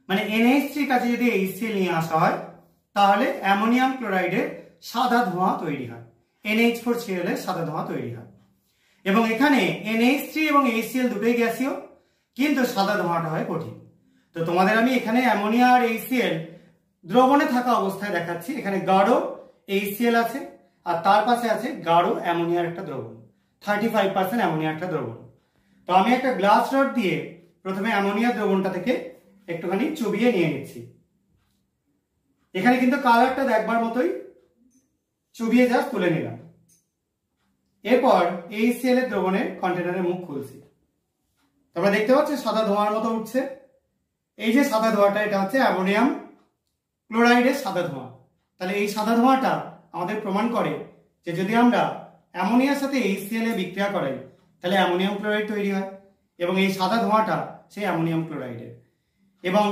মানে NH3 কাছে যদি HCl নিয়ে আসা হয় তাহলে অ্যামোনিয়াম ক্লোরাইডের সাদা ধোঁয়া তৈরি হয়, NH4Cl এর সাদা ধোঁয়া তৈরি হয়। এবং এখানে NH3 এবং HCl দুটোই গ্যাসীয়, কিন্তু সাদা ধোঁয়াটা হয় কঠিন। তো তোমাদের আমি এখানে অ্যামোনিয়া আর HCl দ্রবণে থাকা অবস্থায় দেখাচ্ছি। এখানে গাঢ় HCl আছে আর তার পাশে আছে গাঢ় অ্যামোনিয়ার একটা দ্রবণ, 35% অ্যামোনিয়া একটা দ্রবণ। তো আমি একটা গ্লাস রড দিয়ে প্রথমে অ্যামোনিয়া দ্রবণটা থেকে একটুখানি চুবিয়ে নিয়ে নিচ্ছি। এখানে কিন্তু কালারটা দেখবার মতোই, চুবিয়ে জাস্ট তুলে নিলাম। এরপর HCl এর দ্রবণের কন্টেনারের মুখ খুলছি। তোমরা দেখতে পাচ্ছ সাদা ধোঁয়ার মতো উঠছে। এই যে সাদা ধোঁয়াটা, এটা হচ্ছে অ্যামোনিয়াম ক্লোরাইডের সাদা ধোঁয়া। তাহলে এই সাদা ধোঁয়াটা আমাদের প্রমাণ করে যে যদি আমরা অ্যামোনিয়ার সাথে HCl এ বিক্রিয়া করাই তাহলে অ্যামোনিয়াম ক্লোরাইড তৈরি হয়, এবং এই সাদা ধোঁয়াটা সেই অ্যামোনিয়াম ক্লোরাইডের। এবং